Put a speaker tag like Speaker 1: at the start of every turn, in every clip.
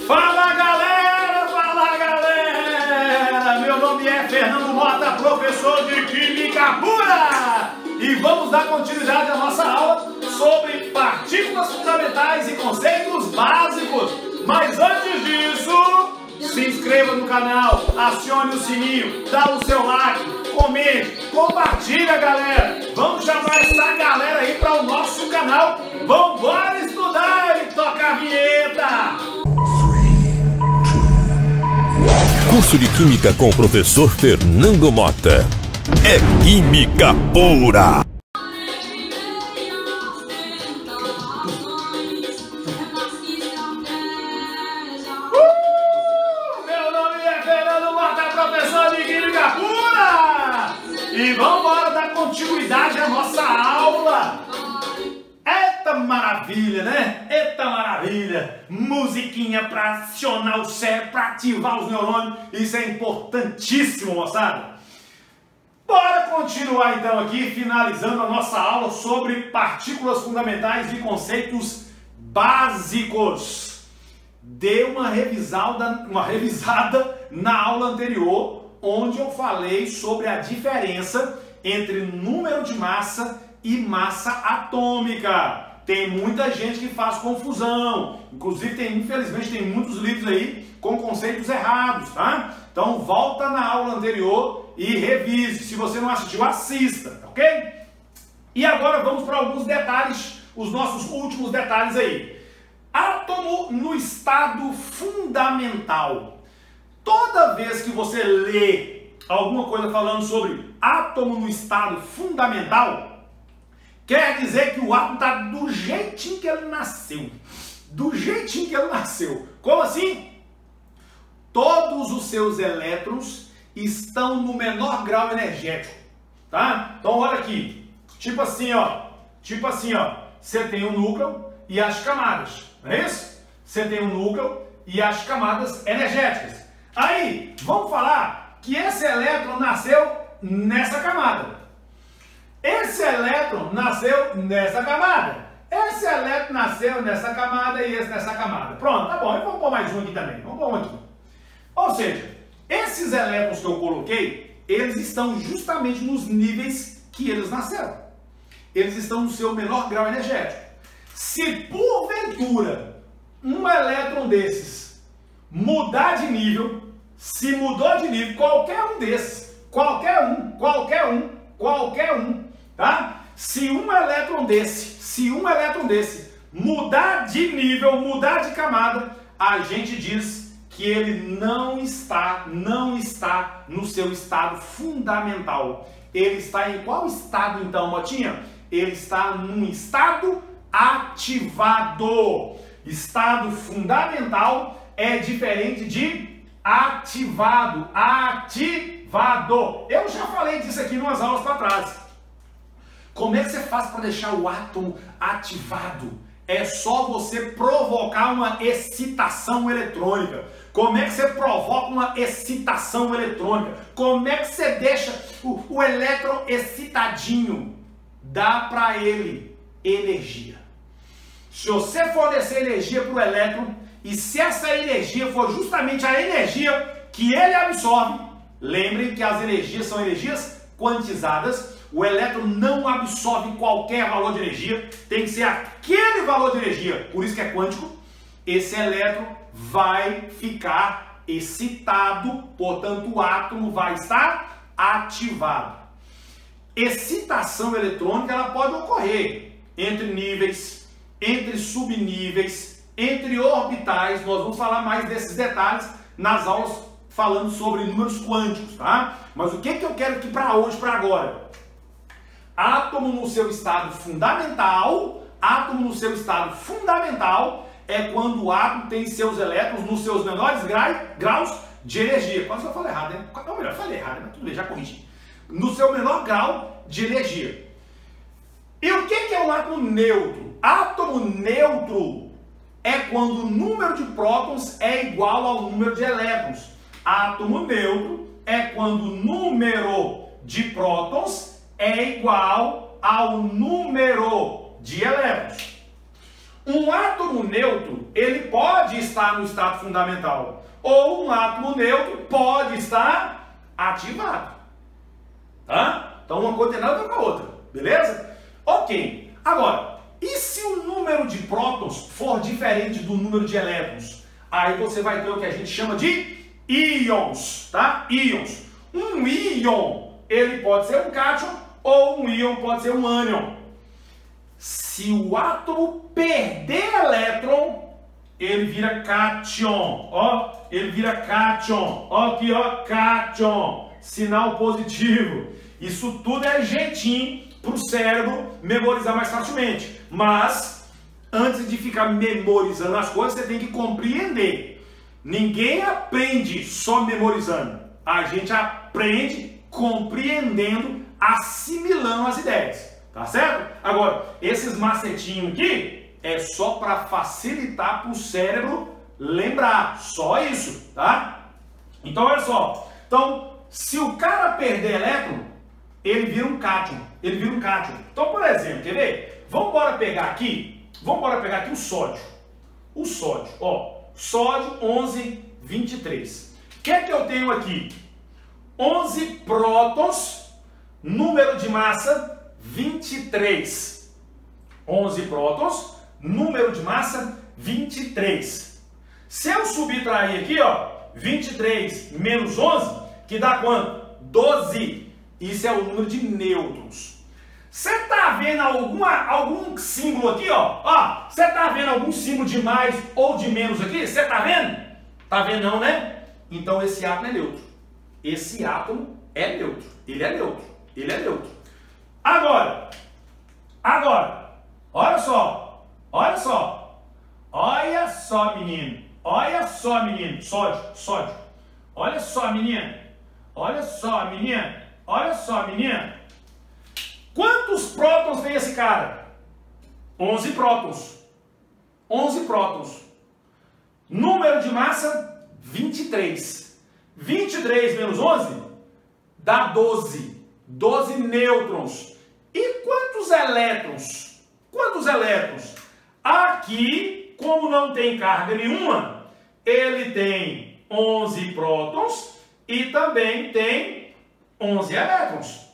Speaker 1: Fala galera! Meu nome é Fernando Mota, professor de Química Pura! E vamos dar continuidade à nossa aula sobre partículas fundamentais e conceitos básicos. Mas antes disso, se inscreva no canal, acione o sininho, dá o seu like, comente, compartilha, galera! Vamos chamar essa galera aí para o nosso canal. Vambora estudar e tocar a vinheta!
Speaker 2: Curso de Química com o professor Fernando Mota. É Química Pura!
Speaker 1: Meu nome é Fernando Mota, professor de Química Pura! E vamos embora dar continuidade à nossa aula! Eita maravilha, né? Eita maravilha! Musiquinha para acionar o cérebro, para ativar os neurônios. Isso é importantíssimo, moçada! Bora continuar então aqui, finalizando a nossa aula sobre partículas fundamentais e conceitos básicos. Dê uma revisada na aula anterior, onde eu falei sobre a diferença entre número de massa e massa atômica. Tem muita gente que faz confusão, inclusive infelizmente tem muitos livros aí com conceitos errados, tá? Então volta na aula anterior e revise. Se você não assistiu, assista, ok? E agora vamos para alguns detalhes, os nossos últimos detalhes aí. Átomo no estado fundamental. Toda vez que você lê alguma coisa falando sobre átomo no estado fundamental, quer dizer que o átomo está do jeitinho que ele nasceu. Do jeitinho que ele nasceu. Como assim? Todos os seus elétrons estão no menor grau energético. Tá? Então olha aqui. Tipo assim, ó. Você tem um núcleo e as camadas. Não é isso? Você tem um núcleo e as camadas energéticas. Aí, vamos falar que esse elétron nasceu nessa camada. Esse elétron nasceu nessa camada. Esse elétron nasceu nessa camada e esse nessa camada. Pronto, tá bom. E vamos pôr mais um aqui também. Vamos pôr um aqui. Ou seja, esses elétrons que eu coloquei, eles estão justamente nos níveis que eles nasceram. Eles estão no seu menor grau energético. Se porventura um elétron desses mudar de nível, se mudou de nível, qualquer um desses, qualquer um, tá? Se um elétron desse mudar de nível, mudar de camada, a gente diz que ele não está no seu estado fundamental. Ele está em qual estado então, Motinha? Ele está num estado ativado. Estado fundamental é diferente de ativado. Ativado. Eu já falei disso aqui em umas aulas para trás. Como é que você faz para deixar o átomo ativado? É só você provocar uma excitação eletrônica. Como é que você provoca uma excitação eletrônica? Como é que você deixa o elétron excitadinho? Dá para ele energia. Se você fornecer energia para o elétron, e se essa energia for justamente a energia que ele absorve, lembrem que as energias são energias quantizadas, o elétron não absorve qualquer valor de energia, tem que ser aquele valor de energia, por isso que é quântico. Esse elétron vai ficar excitado, portanto o átomo vai estar ativado. Excitação eletrônica ela pode ocorrer entre níveis, entre subníveis, entre orbitais. Nós vamos falar mais desses detalhes nas aulas falando sobre números quânticos, tá? Mas o que eu quero aqui para hoje, para agora? Átomo no seu estado fundamental, é quando o átomo tem seus elétrons nos seus menores graus de energia. Quase eu falei errado, né? Não, melhor, falei errado, mas tudo bem, já corrigi. No seu menor grau de energia. E o que é um átomo neutro? Átomo neutro é quando o número de prótons é igual ao número de elétrons. Átomo neutro é quando o número de prótons é igual ao número de elétrons. Um átomo neutro, ele pode estar no estado fundamental, ou um átomo neutro pode estar ativado. Tá? Então uma coisa tem nada a ver com a outra, beleza? Ok. Agora, e se o número de prótons for diferente do número de elétrons? Aí você vai ter o que a gente chama de íons, tá? Íons. Um íon, ele pode ser um cátion ou um íon pode ser um ânion. Se o átomo perder elétron, ele vira cátion, ó, ele vira cátion, ó aqui, ó, cátion, sinal positivo. Isso tudo é jeitinho para o cérebro memorizar mais facilmente, mas antes de ficar memorizando as coisas, você tem que compreender. Ninguém aprende só memorizando, a gente aprende compreendendo, assimilando as ideias. Tá certo? Agora, esses macetinhos aqui é só para facilitar para o cérebro lembrar. Só isso, tá? Então, olha só. Então, se o cara perder elétron, ele vira um cátion. Ele vira um cátion. Então, por exemplo, quer ver? Vamos pegar aqui o sódio. O sódio, ó. Sódio 1123. O que é que eu tenho aqui? 11 prótons, número de massa 23. 11 prótons, número de massa 23. Se eu subtrair aqui, ó, 23 menos 11, que dá quanto? 12. Isso é o número de nêutrons. Você tá vendo algum símbolo aqui, ó? Ó, você tá vendo algum símbolo de mais ou de menos aqui? Você tá vendo? Tá vendo não, né? Então esse átomo é neutro. Esse átomo é neutro. Ele é neutro. Ele é neutro. Agora, olha só, menino, sódio, olha só, menina, quantos prótons tem esse cara? 11 prótons, número de massa 23, 23 menos 11 dá 12 nêutrons. E quantos elétrons? Aqui, como não tem carga nenhuma, ele tem 11 prótons e também tem 11 elétrons.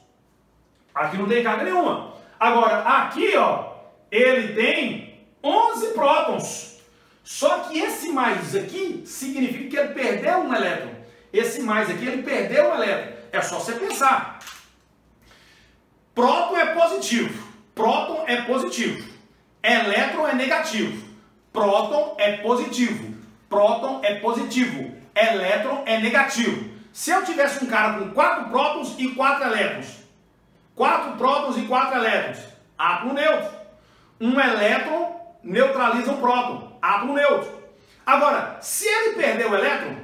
Speaker 1: Aqui não tem carga nenhuma. Agora, aqui, ó, ele tem 11 prótons. Só que esse mais aqui significa que ele perdeu um elétron. Esse mais aqui, ele perdeu um elétron. É só você pensar. Próton é positivo. Elétron é negativo. Próton é positivo. Elétron é negativo. Se eu tivesse um cara com 4 prótons e 4 elétrons. 4 prótons e 4 elétrons. Átomo neutro. Um elétron neutraliza um próton. Átomo neutro. Agora, se ele perder o elétron,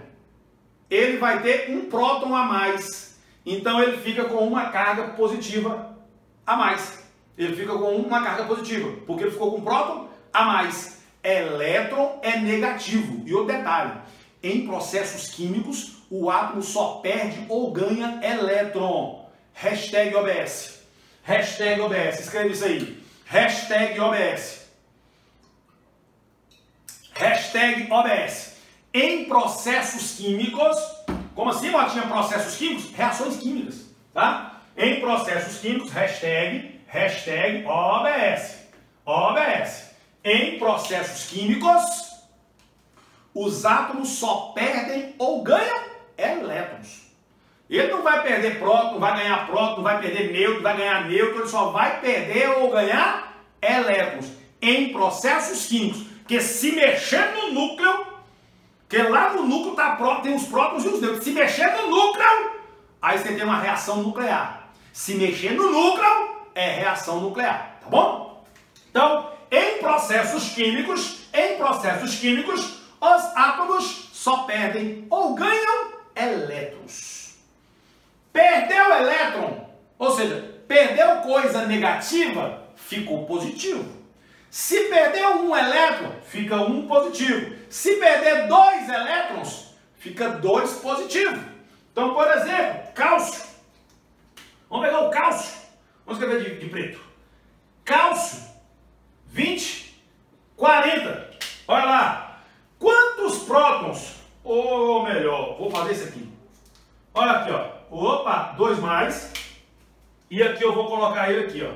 Speaker 1: ele vai ter um próton a mais. Então ele fica com uma carga positiva a mais. Ele fica com uma carga positiva, porque ele ficou com um próton a mais. Elétron é negativo. E outro detalhe, em processos químicos, o átomo só perde ou ganha elétron. Hashtag OBS. Hashtag OBS. Escreve isso aí. Hashtag OBS. Hashtag OBS. Em processos químicos, como assim, Motinha? Processos químicos? Reações químicas, tá? Em processos químicos, hashtag OBS. OBS. Em processos químicos, os átomos só perdem ou ganham elétrons. Ele não vai perder próton, não vai ganhar próton, não vai perder nêutron, vai ganhar nêutron, ele só vai perder ou ganhar elétrons. Em processos químicos, que se mexer no núcleo, que lá no núcleo tem os prótons e os nêutrons. Se mexer no núcleo, aí você tem uma reação nuclear. Se mexer no núcleo, é reação nuclear, tá bom? Então, em processos químicos, os átomos só perdem ou ganham elétrons. Perdeu elétron, ou seja, perdeu coisa negativa, ficou positivo. Se perdeu um elétron, fica um positivo. Se perder 2 elétrons, fica 2 positivo. Então, por exemplo, cálcio. Vamos pegar o cálcio. Vamos escrever de preto. Cálcio, 20. 40. Olha lá. Quantos prótons? Ou melhor, vou fazer isso aqui. Olha aqui, ó. Opa, 2 mais. E aqui eu vou colocar ele aqui, ó.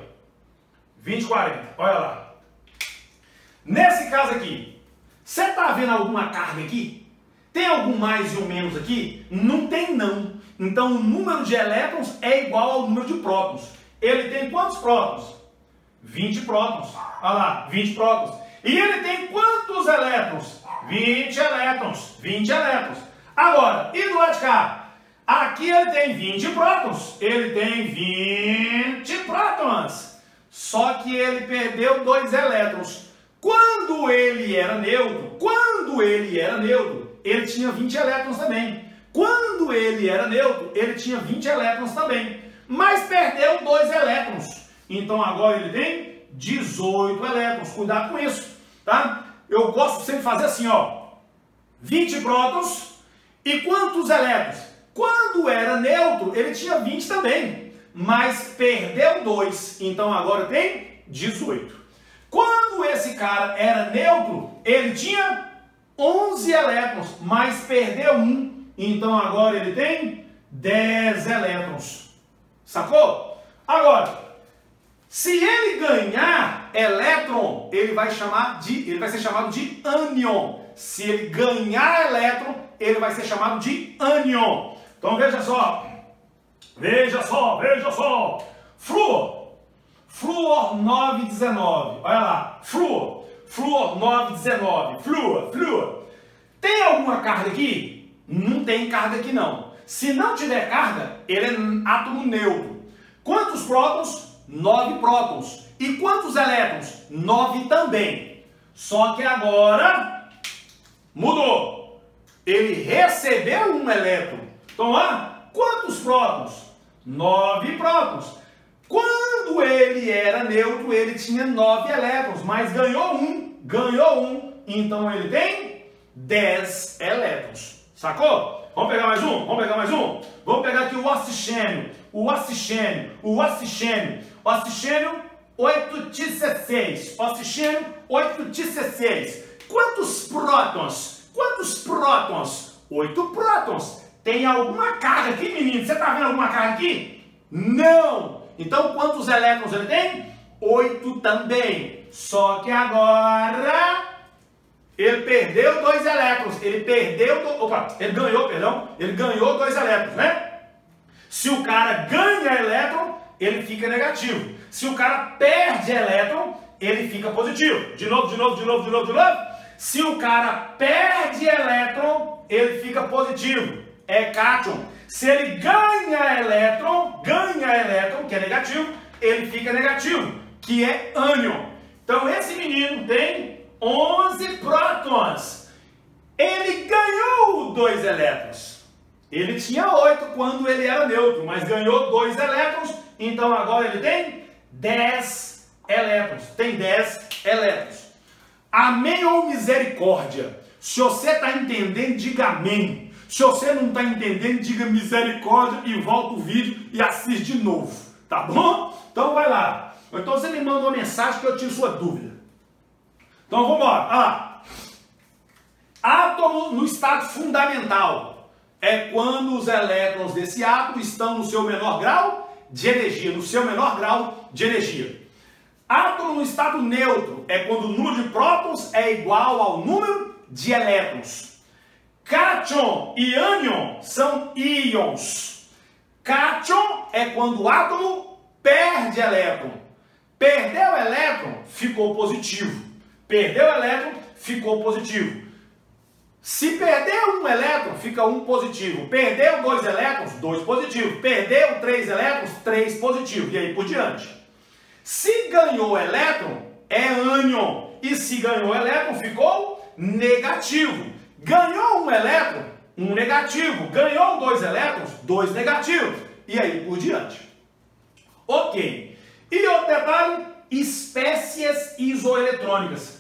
Speaker 1: 20, 40. Olha lá. Nesse caso aqui, você está vendo alguma carga aqui? Tem algum mais e um menos aqui? Não tem, não. Então o número de elétrons é igual ao número de prótons. Ele tem quantos prótons? 20 prótons. Olha lá, 20 prótons. E ele tem quantos elétrons? 20 elétrons. 20 elétrons. Agora, e do lado de cá? Aqui ele tem 20 prótons. Ele tem 20 prótons. Só que ele perdeu 2 elétrons. Quando ele era neutro, ele tinha 20 elétrons também. Quando ele era neutro, ele tinha 20 elétrons também. Mas perdeu 2 elétrons. Então agora ele tem 18 elétrons. Cuidado com isso, tá? Eu gosto sempre de fazer assim, ó. 20 prótons e quantos elétrons? Quando era neutro, ele tinha 20 também. Mas perdeu 2. Então agora tem 18. Quando esse cara era neutro, ele tinha 11 elétrons, mas perdeu 1. Então agora ele tem 10 elétrons. Sacou? Agora, se ele ganhar elétron, ele vai ser chamado de ânion. Se ele ganhar elétron, ele vai ser chamado de ânion. Então veja só. Veja só. Flúor 919. Olha lá. Flúor 919. Flúor. Tem alguma carga aqui? Não tem carga aqui não. Se não tiver carga, ele é átomo neutro. Quantos prótons? 9 prótons. E quantos elétrons? 9 também. Só que agora mudou. Ele recebeu um elétron. Então lá, quantos prótons? 9 prótons. Quando ele era neutro, ele tinha 9 elétrons, mas ganhou um. Então ele tem 10 elétrons. Sacou? Vamos pegar mais um? Vamos pegar aqui o oxigênio. O oxigênio 8t6. Oxigênio 8t6. Quantos prótons? 8 prótons. Tem alguma carga aqui, menino? Você está vendo alguma carga aqui? Não! Então, quantos elétrons ele tem? 8 também. Só que agora ele perdeu 2 elétrons. Ele ganhou 2 elétrons, né? Se o cara ganha elétron, ele fica negativo. Se o cara perde elétron, ele fica positivo. De novo. Se o cara perde elétron, ele fica positivo. É cátion. Se ele ganha elétron, que é negativo, ele fica negativo, que é ânion. Então esse menino tem 11 prótons. Ele ganhou 2 elétrons. Ele tinha 8 quando ele era neutro, mas ganhou 2 elétrons, então agora ele tem 10 elétrons. Amém ou misericórdia? Se você está entendendo, diga amém. Se você não está entendendo, diga misericórdia e volta o vídeo e assiste de novo. Tá bom? Então vai lá. Então você me manda uma mensagem que eu tiro sua dúvida. Então vamos embora. Olha lá. Átomo no estado fundamental é quando os elétrons desse átomo estão no seu menor grau de energia. Átomo no estado neutro é quando o número de prótons é igual ao número de elétrons. Cátion e ânion são íons. Cátion é quando o átomo perde elétron. Perdeu elétron, ficou positivo. Se perdeu um elétron, fica 1 positivo. Perdeu 2 elétrons, 2 positivo. Perdeu 3 elétrons, 3 positivo. E aí por diante. Se ganhou elétron, é ânion. E se ganhou elétron, ficou negativo. Ganhou um elétron, 1 negativo. Ganhou 2 elétrons, 2 negativos. E aí por diante. Ok. E outro detalhe, espécies isoeletrônicas.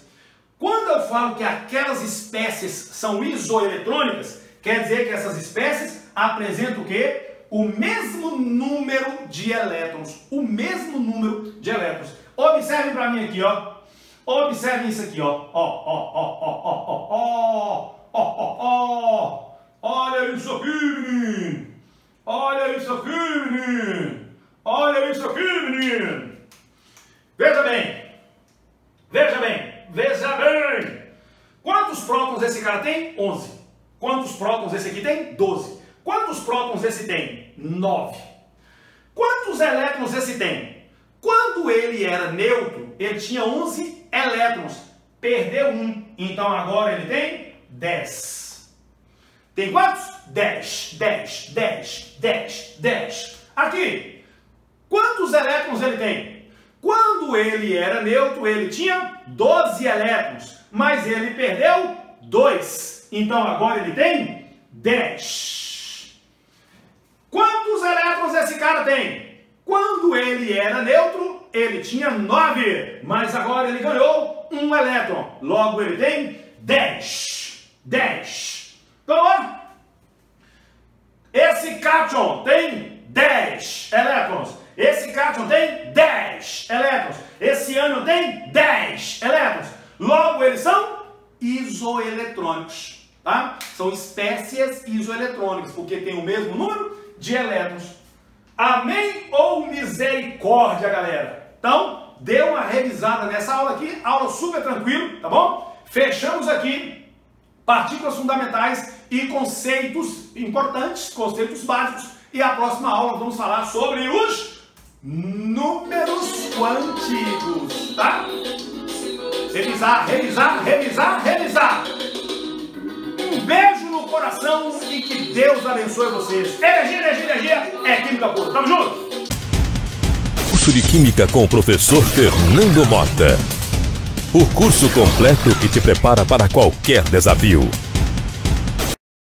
Speaker 1: Quando eu falo que aquelas espécies são isoeletrônicas, quer dizer que essas espécies apresentam o quê? O mesmo número de elétrons. Observem para mim aqui, ó. Observe isso aqui, ó. Olha isso aqui, menino. Olha isso aqui, menino. Olha isso aqui, menino. Veja bem. Veja bem. Veja bem. Quantos prótons esse cara tem? 11. Quantos prótons esse aqui tem? 12. Quantos prótons esse tem? 9. Quantos elétrons esse tem? Quando ele era neutro, ele tinha 11 elétrons. Perdeu 1. Então agora ele tem 10. Tem quantos? 10, 10, 10, 10, 10. Aqui. Quantos elétrons ele tem? Quando ele era neutro, ele tinha 12 elétrons. Mas ele perdeu 2. Então agora ele tem 10. Quantos elétrons esse cara tem? Quando ele era neutro, ele tinha 9. Mas agora ele ganhou 1 elétron. Logo ele tem 10. 10. Então, ó. Esse cátion tem 10 elétrons. Esse cátion tem 10 elétrons. Esse ânion tem 10 elétrons. Logo, eles são isoeletrônicos, tá? São espécies isoeletrônicas, porque tem o mesmo número de elétrons. Amém ou misericórdia, galera? Então, dê uma revisada nessa aula aqui, aula super tranquila, tá bom? Fechamos aqui partículas fundamentais e conceitos importantes, conceitos básicos. E a próxima aula vamos falar sobre os números quânticos, tá? Revisar, revisar, revisar, revisar. Um beijo no coração e que Deus abençoe vocês. Energia, energia, energia é química pura. Tamo junto!
Speaker 2: Curso de Química com o professor Fernando Mota. O curso completo que te prepara para qualquer desafio.